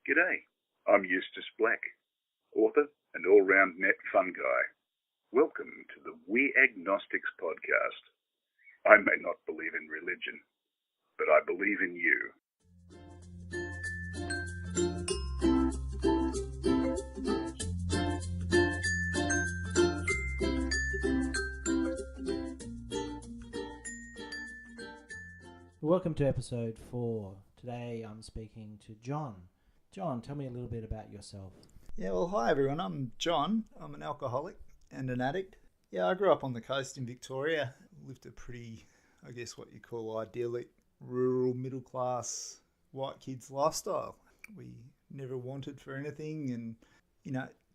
G'day, I'm Eustace Black, author and all-round net fun guy. Welcome to the We Agnostics podcast. I may not believe in religion, but I believe in you. Welcome to episode 4. Today I'm speaking to John. John, tell me a little bit about yourself. Yeah, well, hi everyone. I'm John. I'm an alcoholic and an addict. Yeah, I grew up on the coast in Victoria. Lived a pretty, I guess what you call idyllic, rural, middle-class, white kids lifestyle. We never wanted for anything, and,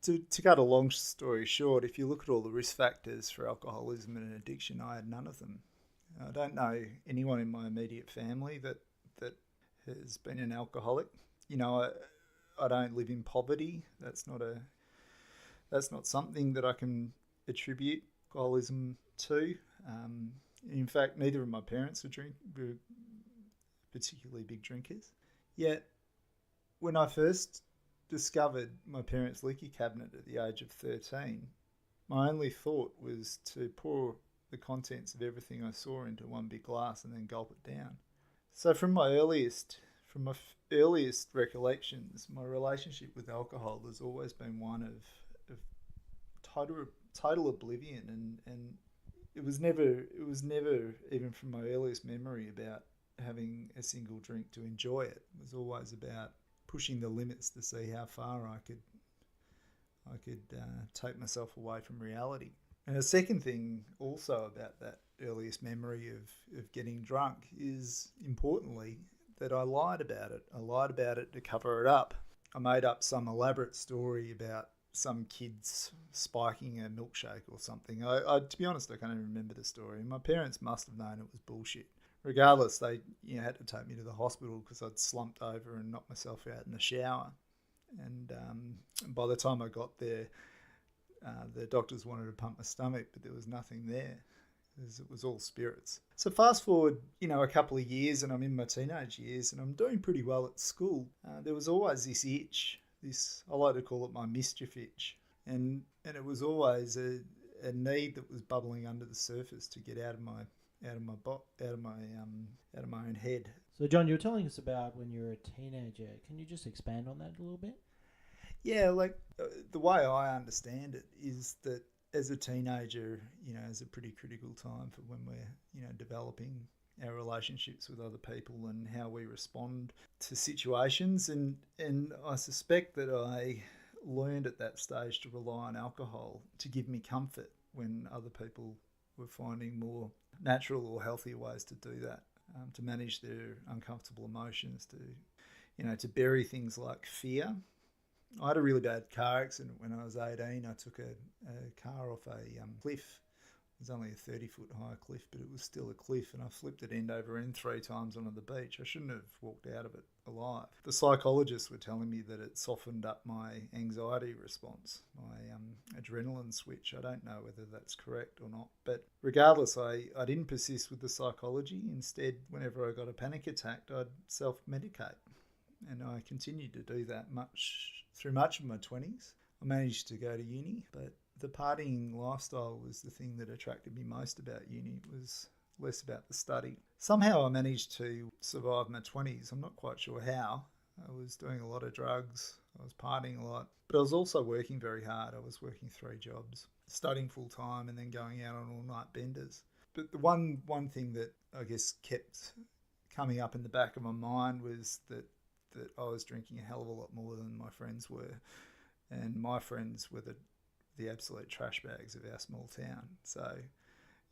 to cut a long story short, if you look at all the risk factors for alcoholism and addiction, I had none of them. I don't know anyone in my immediate family that has been an alcoholic. I don't live in poverty. That's not something that I can attribute alcoholism to. In fact, neither of my parents were particularly big drinkers. Yet, when I first discovered my parents' liquor cabinet at the age of 13, my only thought was to pour the contents of everything I saw into one big glass and then gulp it down. So from my earliest recollections, my relationship with alcohol has always been one of total oblivion, and it was never even from my earliest memory about having a single drink to enjoy it. It was always about pushing the limits to see how far I could take myself away from reality. And a second thing also about that earliest memory of getting drunk is, importantly, that I lied about it. I lied about it to cover it up. I made up some elaborate story about some kids spiking a milkshake or something. To be honest, I can't even remember the story. My parents must have known it was bullshit. Regardless, they had to take me to the hospital because I'd slumped over and knocked myself out in the shower. And by the time I got there, the doctors wanted to pump my stomach, but there was nothing there. It was all spirits. So fast forward, a couple of years, and I'm in my teenage years, and I'm doing pretty well at school. There was always this itch, I like to call it my mischief itch, and it was always a need that was bubbling under the surface to get out of my own head. So John, you were telling us about when you were a teenager. Can you just expand on that a little bit? Yeah, the way I understand it is that as a teenager, is a pretty critical time for when we're, developing our relationships with other people and how we respond to situations. And I suspect that I learned at that stage to rely on alcohol to give me comfort when other people were finding more natural or healthier ways to do that, to manage their uncomfortable emotions, to bury things like fear. I had a really bad car accident when I was 18. I took a car off a cliff. It was only a 30-foot high cliff, but it was still a cliff, and I flipped it end over end 3 times onto the beach. I shouldn't have walked out of it alive. The psychologists were telling me that it softened up my anxiety response, my adrenaline switch. I don't know whether that's correct or not, but regardless, I didn't persist with the psychology. Instead, whenever I got a panic attack, I'd self-medicate. And I continued to do that through much of my 20s. I managed to go to uni, but the partying lifestyle was the thing that attracted me most about uni. It was less about the study. Somehow I managed to survive my 20s. I'm not quite sure how. I was doing a lot of drugs. I was partying a lot. But I was also working very hard. I was working 3 jobs, studying full time and then going out on all-night benders. But the one thing that I guess kept coming up in the back of my mind was that I was drinking a hell of a lot more than my friends were. And my friends were the absolute trash bags of our small town. So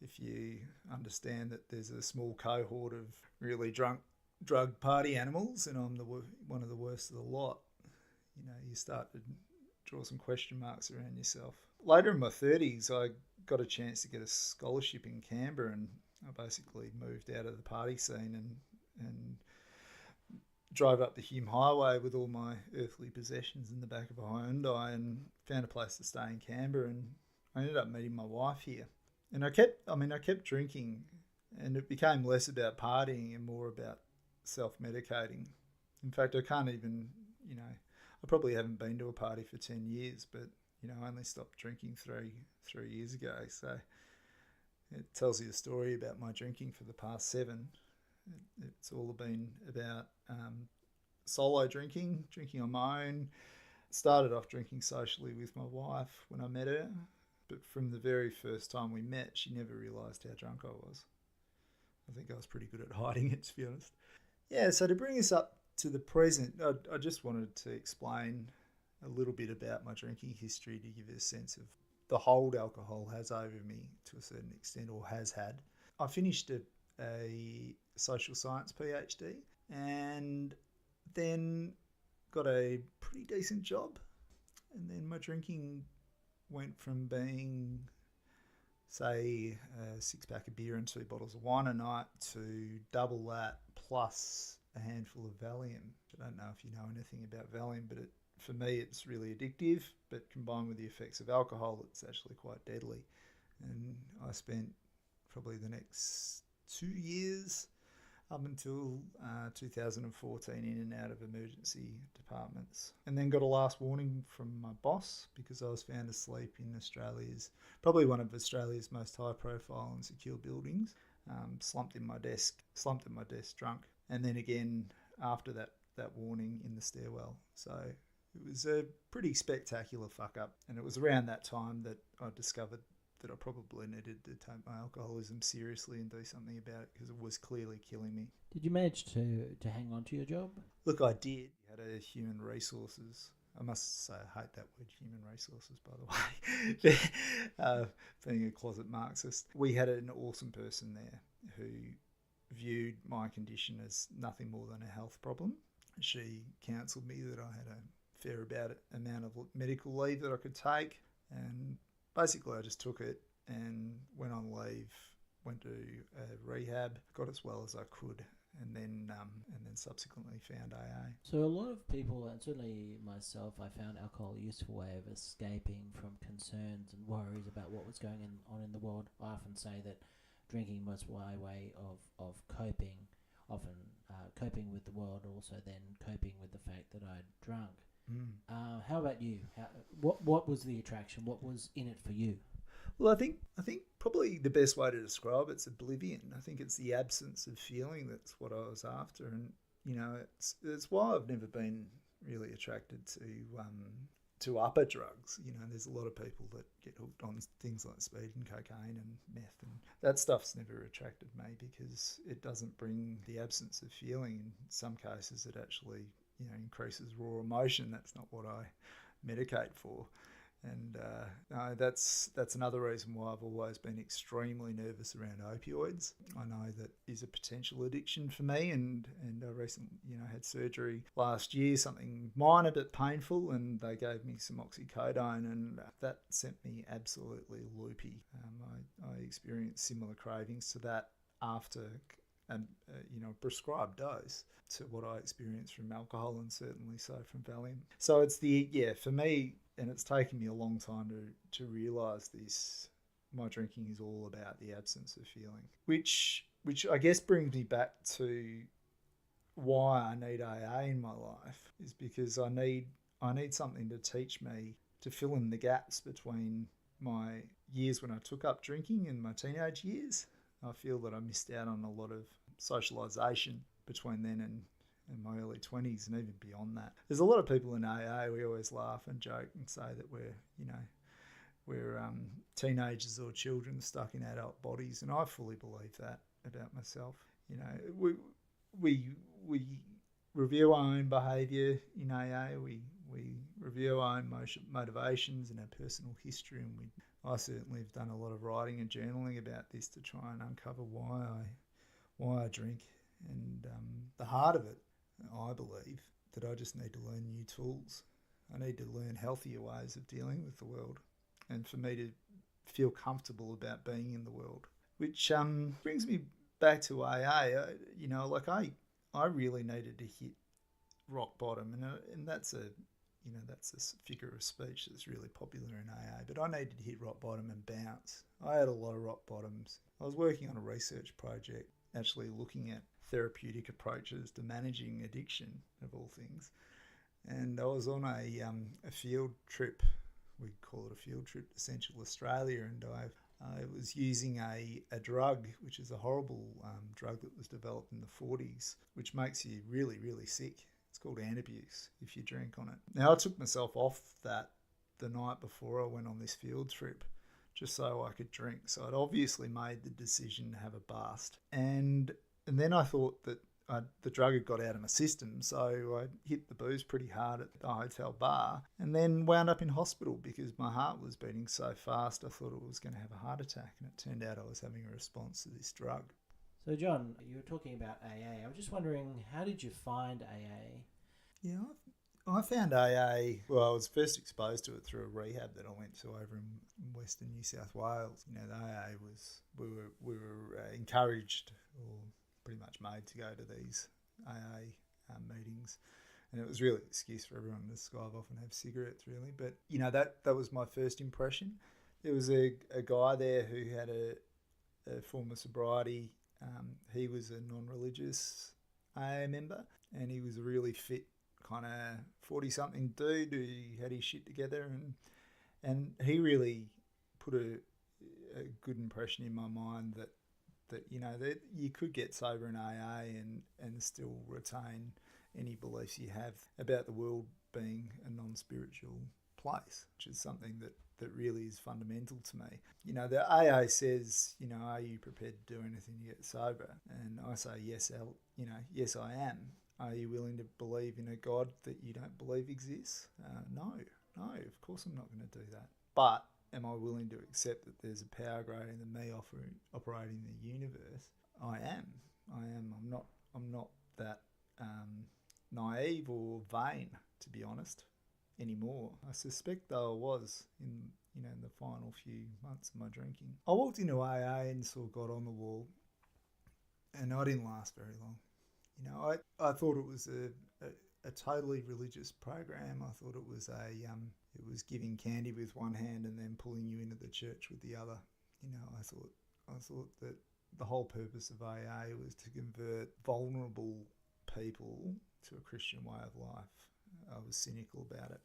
if you understand that there's a small cohort of really drunk drug party animals and I'm one of the worst of the lot, you start to draw some question marks around yourself. Later in my 30s, I got a chance to get a scholarship in Canberra, and I basically moved out of the party scene and drove up the Hume Highway with all my earthly possessions in the back of a Hyundai and found a place to stay in Canberra, and I ended up meeting my wife here. And I kept drinking, and it became less about partying and more about self-medicating. In fact, I can't even, I probably haven't been to a party for 10 years, but, you know, I only stopped drinking three years ago. So it tells you a story about my drinking for the past 7. It's all been about solo drinking on my own. Started off drinking socially with my wife when I met her, but from the very first time we met, she never realised how drunk I was. I think I was pretty good at hiding it, to be honest. Yeah, so to bring us up to the present, I just wanted to explain a little bit about my drinking history to give you a sense of the hold alcohol has over me to a certain extent, or has had. I finished a social science PhD and then got a pretty decent job. And then my drinking went from being, say, a 6-pack of beer and 2 bottles of wine a night to double that plus a handful of Valium. I don't know if you know anything about Valium, but for me it's really addictive, but combined with the effects of alcohol, it's actually quite deadly. And I spent probably the next 2 years up until 2014 in and out of emergency departments. And then got a last warning from my boss because I was found asleep in Australia's, probably one of Australia's most high profile and secure buildings. Slumped at my desk drunk. And then again after that warning in the stairwell. So it was a pretty spectacular fuck up. And it was around that time that I discovered that I probably needed to take my alcoholism seriously and do something about it because it was clearly killing me. Did you manage to hang on to your job? Look, I did. I had a human resources. I must say I hate that word, human resources, by the way. Being a closet Marxist. We had an awesome person there who viewed my condition as nothing more than a health problem. She counselled me that I had a fair amount of medical leave that I could take, and basically I just took it and went on leave, went to rehab, got as well as I could, and then subsequently found AA. So a lot of people, and certainly myself, I found alcohol a useful way of escaping from concerns and worries about what was going on in the world. I often say that drinking was my way of coping, often coping with the world, also then coping with the fact that I'd drunk. How about you? What was the attraction? What was in it for you? Well, I think probably the best way to describe it's oblivion. I think it's the absence of feeling that's what I was after, and you know, it's why I've never been really attracted to upper drugs. You know, there's a lot of people that get hooked on things like speed and cocaine and meth, and that stuff's never attracted me because it doesn't bring the absence of feeling. In some cases, it actually, you know, increases raw emotion. That's not what I medicate for. And no, that's another reason why I've always been extremely nervous around opioids. I know that is a potential addiction for me, and I recently, you know, had surgery last year, something minor but painful, and they gave me some oxycodone, and that sent me absolutely loopy. I experienced similar cravings to that after you know, prescribed dose to what I experienced from alcohol, and certainly so from Valium. So it's for me, and it's taken me a long time to realise this. My drinking is all about the absence of feeling, which I guess brings me back to why I need AA in my life, is because I need something to teach me to fill in the gaps between my years when I took up drinking and my teenage years. I feel that I missed out on a lot of socialisation between then and my early 20s and even beyond that. There's a lot of people in AA, we always laugh and joke and say that we're teenagers or children stuck in adult bodies, and I fully believe that about myself. You know, we review our own behaviour in AA, we review our own motivations and our personal history, and I certainly have done a lot of writing and journaling about this to try and uncover why I drink. And the heart of it, I believe, that I just need to learn new tools. I need to learn healthier ways of dealing with the world, and for me to feel comfortable about being in the world. Which brings me back to AA. You know, like I really needed to hit rock bottom, and that's a figure of speech that's really popular in AA, but I needed to hit rock bottom and bounce. I had a lot of rock bottoms. I was working on a research project, actually looking at therapeutic approaches to managing addiction, of all things. and I was on a field trip. We call it a field trip to Central Australia, and I was using a drug, which is a horrible drug that was developed in the 40s, which makes you really, really sick. It's called antabuse if you drink on it. Now, I took myself off that the night before I went on this field trip just so I could drink. So I'd obviously made the decision to have a bust. And then I thought that the drug had got out of my system, so I hit the booze pretty hard at the hotel bar and then wound up in hospital because my heart was beating so fast I thought I was going to have a heart attack, and it turned out I was having a response to this drug. So, John, you were talking about AA. I was just wondering, how did you find AA? Yeah, I found AA, well, I was first exposed to it through a rehab that I went to over in Western New South Wales. You know, the AA was, we were encouraged or pretty much made to go to these AA meetings, and it was really an excuse for everyone to skive off and have cigarettes, really. But you know, that was my first impression. There was a guy there who had a form of sobriety. He was a non-religious AA member, and he was a really fit kind of 40-something dude who had his shit together, and he really put a good impression in my mind that you know that you could get sober in AA and still retain any beliefs you have about the world being a non-spiritual place, which is something that really is fundamental to me. You know, the AA says, you know, are you prepared to do anything to get sober? And I say, yes, yes, I am. Are you willing to believe in a God that you don't believe exists? No, of course I'm not going to do that. But am I willing to accept that there's a power greater than me operating the universe? I am. I'm not that naive or vain, to be honest, anymore. I suspect though I was in the final few months of my drinking. I walked into AA and saw God on the wall, and I didn't last very long. You know, I thought it was a totally religious program. I thought it was it was giving candy with one hand and then pulling you into the church with the other. You know, I thought that the whole purpose of AA was to convert vulnerable people to a Christian way of life. I was cynical about it,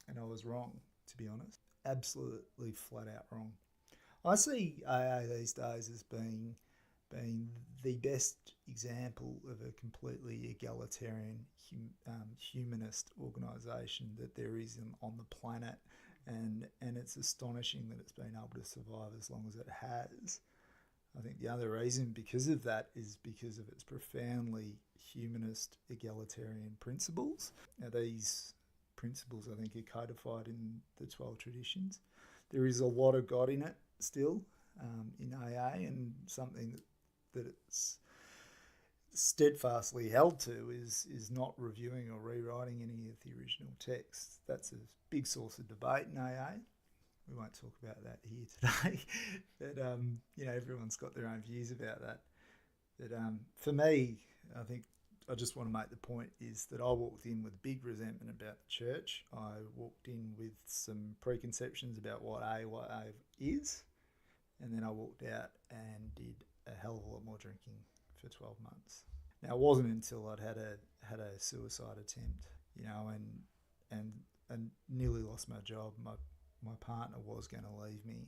and I was wrong, to be honest. Absolutely flat out wrong. I see AA these days as being the best example of a completely egalitarian humanist organisation that there is on the planet, and it's astonishing that it's been able to survive as long as it has. I think the other reason because of that is because of its profoundly humanist egalitarian principles. Now these principles I think are codified in the 12 traditions. There is a lot of God in it still, in AA, and something that it's steadfastly held to is not reviewing or rewriting any of the original texts. That's a big source of debate in AA. We won't talk about that here today, but you know, everyone's got their own views about that. But for me, I think I just want to make the point is that I walked in with big resentment about the church. I walked in with some preconceptions about what AA is, and then I walked out and did a hell of a lot more drinking for 12 months. Now, it wasn't until I'd had a suicide attempt, you know, and nearly lost my job. My partner was going to leave me,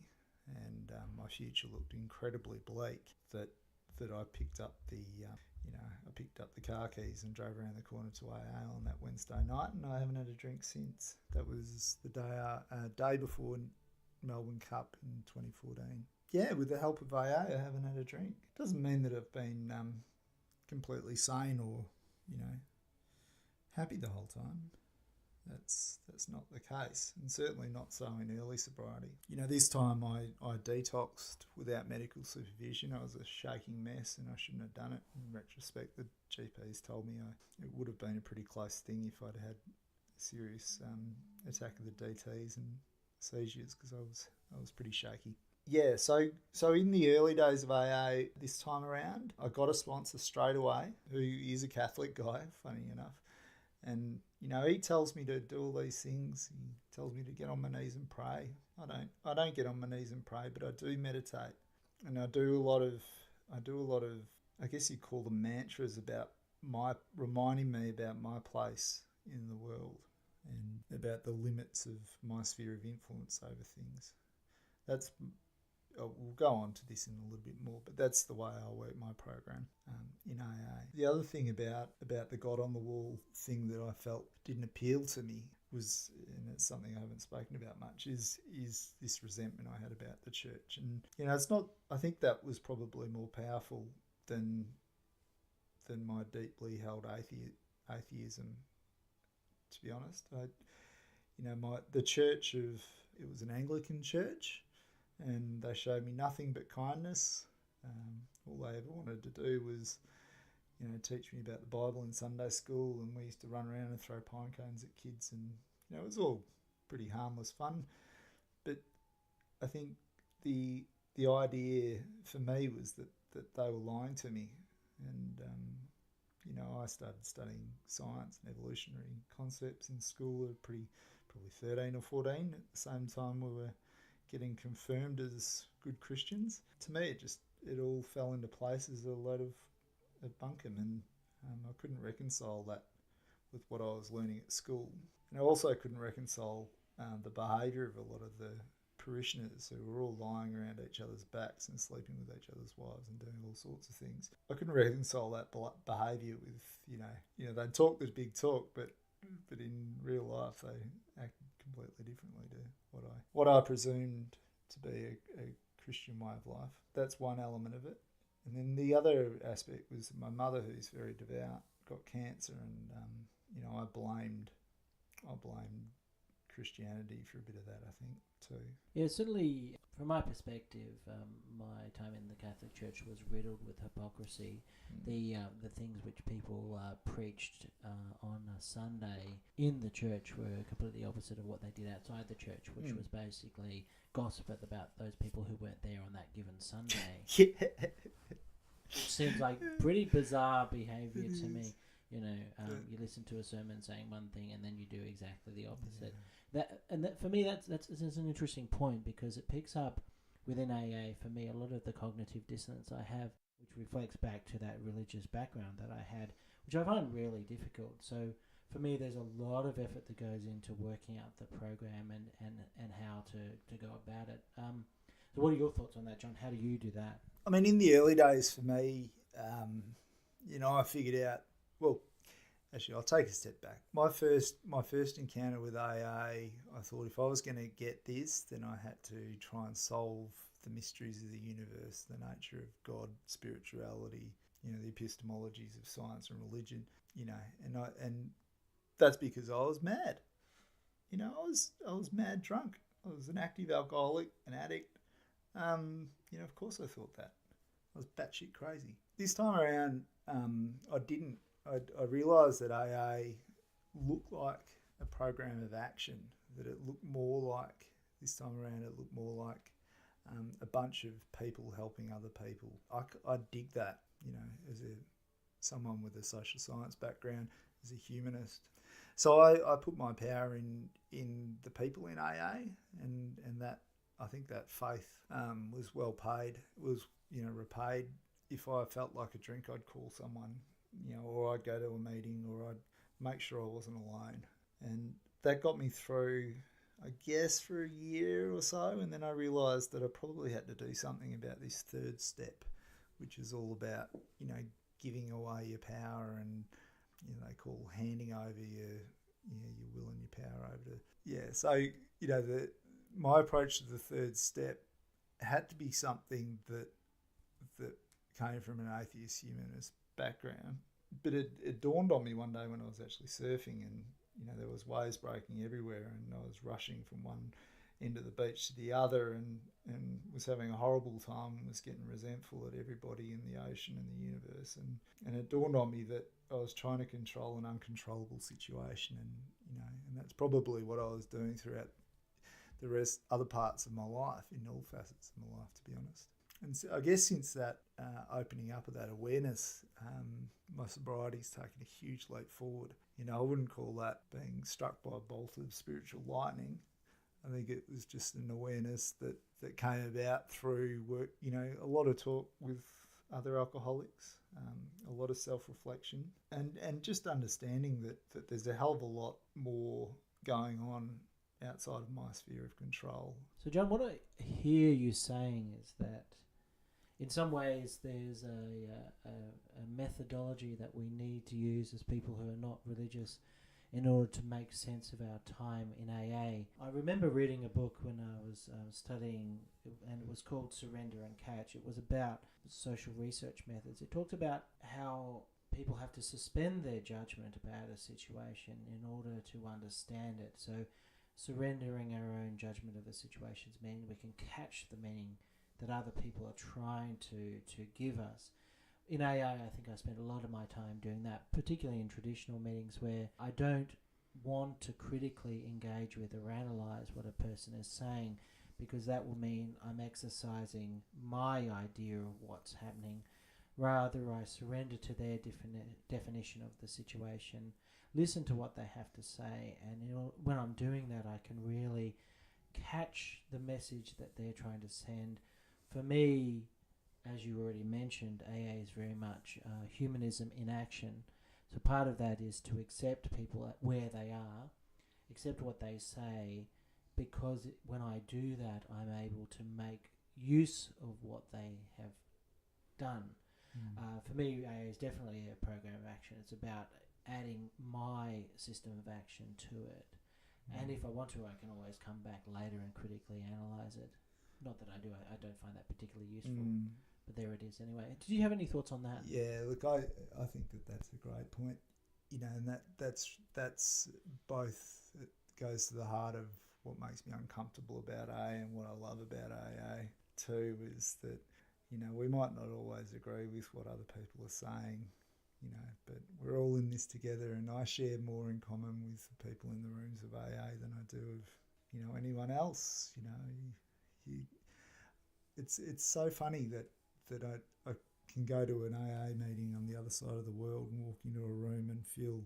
and my future looked incredibly bleak. That I picked up the car keys and drove around the corner to AA on that Wednesday night, and I haven't had a drink since. That was the day before Melbourne Cup in 2014. Yeah, with the help of AA, I haven't had a drink. Doesn't mean that I've been completely sane or, you know, happy the whole time. That's not the case, and certainly not so in early sobriety. You know, this time I detoxed without medical supervision. I was a shaking mess, and I shouldn't have done it. In retrospect, the GPs told me it would have been a pretty close thing if I'd had a serious attack of the DTs and seizures, because I was pretty shaky. Yeah, so in the early days of AA this time around, I got a sponsor straight away who is a Catholic guy, funny enough. And, you know, he tells me to do all these things. He tells me to get on my knees and pray. I don't get on my knees and pray, but I do meditate. And I do a lot of, I guess you'd call them mantras about reminding me about my place in the world about the limits of my sphere of influence over things. That's we'll go on to this in a little bit more, but that's the way I work my program in AA. The other thing about the God on the wall thing that I felt didn't appeal to me was, and it's something I haven't spoken about much, is this resentment I had about the church. And it's not. I think that was probably more powerful than my deeply held atheism. To be honest, the church it was an Anglican church, and they showed me nothing but kindness. All they ever wanted to do was, teach me about the Bible in Sunday school, and we used to run around and throw pine cones at kids, and it was all pretty harmless fun. But I think the idea for me was that they were lying to me, and I started studying science and evolutionary concepts in school at probably 13 or 14. At the same time, we were getting confirmed as good Christians. To me, it all fell into place as a load of bunkum, and I couldn't reconcile that with what I was learning at school. And I also couldn't reconcile the behaviour of a lot of the parishioners who were all lying around each other's backs and sleeping with each other's wives and doing all sorts of things. I couldn't reconcile that behaviour with, they talk this big talk, but in real life they acted completely differently to what I presumed to be a Christian way of life. That's one element of it. And then the other aspect was my mother, who's very devout, got cancer, and I blamed Christianity for a bit of that, I think, too. Yeah, certainly from my perspective, my time in the Catholic Church was riddled with hypocrisy. The things which people preached on a Sunday in the church were completely opposite of what they did outside the church, which was basically gossip about those people who weren't there on that given Sunday. Yeah. Which seems like pretty bizarre behaviour to me. You listen to a sermon saying one thing and then you do exactly the opposite. Yeah. That for me, that's an interesting point, because it picks up within AA for me a lot of the cognitive dissonance I have, which reflects back to that religious background that I had, which I find really difficult. So for me, there's a lot of effort that goes into working out the program and how to go about it. So what are your thoughts on that, John? How do you do that? I mean, in the early days for me, I figured out, well, actually, I'll take a step back. My first encounter with AA, I thought if I was going to get this, then I had to try and solve the mysteries of the universe, the nature of God, spirituality, the epistemologies of science and religion, and that's because I was mad. I was mad drunk. I was an active alcoholic, an addict. Of course I thought that. I was batshit crazy. This time around, I didn't. I realised that AA looked like a program of action, that it looked more like, this time around, it looked more like a bunch of people helping other people. I dig that, as someone with a social science background, as a humanist. So I put my power in the people in AA, and that, I think that faith was well paid, was repaid. If I felt like a drink, I'd call someone, or I'd go to a meeting, or I'd make sure I wasn't alone. And that got me through, I guess, for a year or so. And then I realised that I probably had to do something about this third step, which is all about, giving away your power, and, they call handing over your will and your power over to, So, my approach to the third step had to be something that came from an atheist humanist background. But it dawned on me one day when I was actually surfing, and there was waves breaking everywhere, and I was rushing from one end of the beach to the other, and was having a horrible time, and was getting resentful at everybody in the ocean and the universe, and it dawned on me that I was trying to control an uncontrollable situation, and that's probably what I was doing throughout the other parts of my life, in all facets of my life, to be honest. And so I guess since that opening up of that awareness, my sobriety's taken a huge leap forward. I wouldn't call that being struck by a bolt of spiritual lightning. I think it was just an awareness that came about through work, a lot of talk with other alcoholics, a lot of self-reflection, and just understanding that there's a hell of a lot more going on outside of my sphere of control. So, John, what I hear you saying is that in some ways there's a methodology that we need to use as people who are not religious in order to make sense of our time in AA. I remember reading a book when I was studying, and it was called Surrender and Catch. It was about social research methods. It talked about how people have to suspend their judgment about a situation in order to understand it. So surrendering our own judgment of the situations mean we can catch the meaning that other people are trying to give us. In AA, I think I spent a lot of my time doing that, particularly in traditional meetings where I don't want to critically engage with or analyse what a person is saying, because that will mean I'm exercising my idea of what's happening. Rather, I surrender to their definition of the situation, listen to what they have to say, and when I'm doing that, I can really catch the message that they're trying to send. For me, as you already mentioned, AA is very much humanism in action. So part of that is to accept people at where they are, accept what they say, because when I do that, I'm able to make use of what they have done. For me, AA is definitely a program of action. It's about adding my system of action to it. And if I want to, I can always come back later and critically analyse it. Not that I do, I don't find that particularly useful. But there it is anyway. Did you have any thoughts on that? Yeah, look, I think that's a great point. You know, and that's both, it goes to the heart of what makes me uncomfortable about AA and what I love about AA too, is that, you know, we might not always agree with what other people are saying, you know, but we're all in this together, and I share more in common with the people in the rooms of AA than I do of, you know, anyone else. You know, it's so funny that I can go to an AA meeting on the other side of the world and walk into a room and feel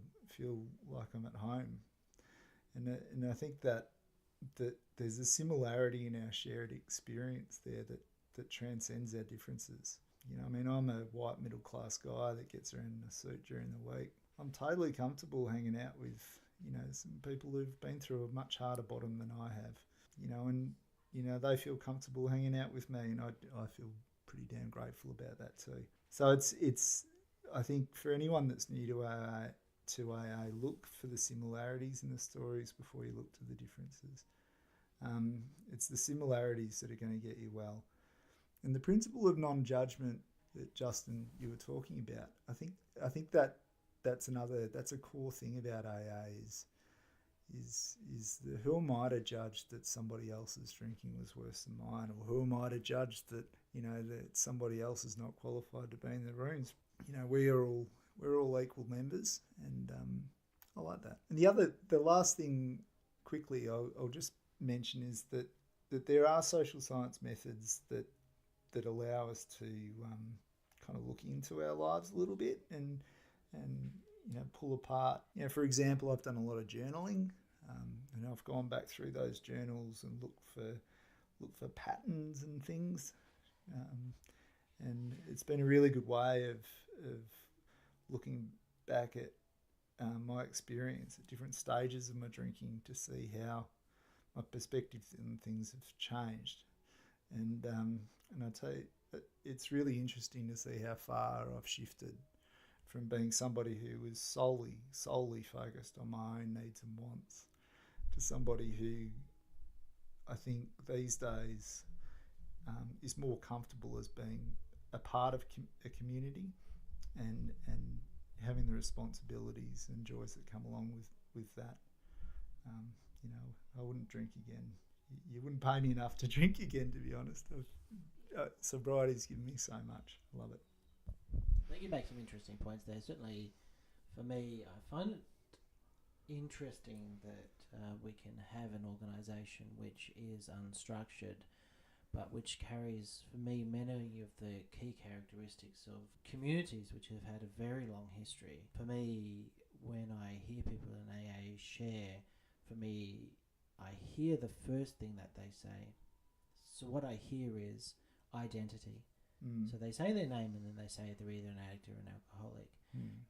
like I'm at home, and I think that there's a similarity in our shared experience there that transcends our differences. You know, I mean, I'm a white middle class guy that gets around in a suit during the week. I'm totally comfortable hanging out with, you know, some people who've been through a much harder bottom than I have, you know, and, you know, they feel comfortable hanging out with me, and I feel pretty damn grateful about that too. So it's I think for anyone that's new to AA, look for the similarities in the stories before you look to the differences. It's the similarities that are going to get you well. And the principle of non-judgment that Justin, you were talking about, I think that's a core thing about AA is the who am I to judge that somebody else's drinking was worse than mine, or who am I to judge that, you know, that somebody else is not qualified to be in the rooms. You know, we're all equal members, and I like that. And the last thing quickly I'll just mention is that there are social science methods that allow us to kind of look into our lives a little bit and you know, pull apart. You know, for example, I've done a lot of journaling, and I've gone back through those journals and look for patterns and things, and it's been a really good way of looking back at my experience at different stages of my drinking to see how my perspective on things have changed. And I tell you, it's really interesting to see how far I've shifted from being somebody who was solely focused on my own needs and wants to somebody who I think these days is more comfortable as being a part of a community and having the responsibilities and joys that come along with that. You know, I wouldn't drink again. You wouldn't pay me enough to drink again, to be honest. Sobriety's given me so much. I love it. I think you make some interesting points there. Certainly, for me, I find it interesting that we can have an organisation which is unstructured, but which carries, for me, many of the key characteristics of communities which have had a very long history. For me, when I hear people in AA share, for me, I hear the first thing that they say. So what I hear is identity. So they say their name and then they say they're either an addict or an alcoholic.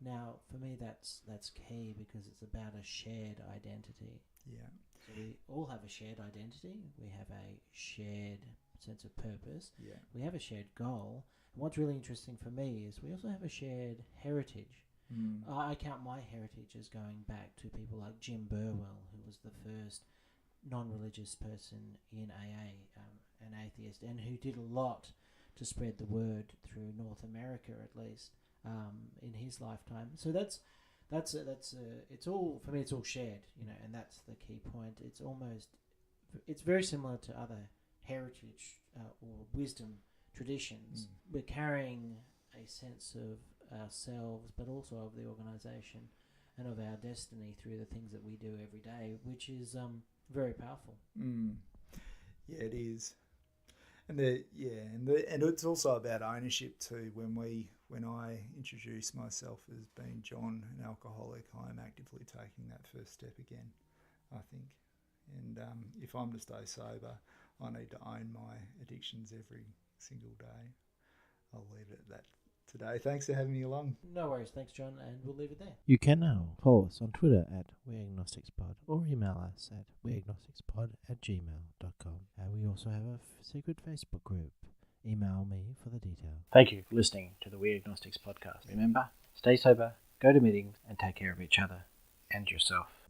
Now, for me, that's key because it's about a shared identity. Yeah. So we all have a shared identity. We have a shared sense of purpose. Yeah. We have a shared goal. And what's really interesting for me is we also have a shared heritage. I count my heritage as going back to people like Jim Burwell, who was the first non-religious person in AA, an atheist, and who did a lot to spread the word through North America, at least, in his lifetime. So that's it's all, for me, it's all shared, and that's the key point. It's very similar to other heritage or wisdom traditions. We're carrying a sense of ourselves, but also of the organisation and of our destiny through the things that we do every day, which is very powerful. Yeah, it is. And and it's also about ownership too. When I introduce myself as being John, an alcoholic, I am actively taking that first step again, I think. And if I'm to stay sober, I need to own my addictions every single day. I'll leave it at that today. Thanks for having me along. No worries, thanks John, and we'll leave it there. You can now follow us on Twitter at WeAgnosticspod or email us at weagnosticspod@gmail.com. We also have a secret Facebook group. Email me for the details. Thank you for listening to the We Agnostics podcast. Remember, stay sober, go to meetings, and take care of each other and yourself.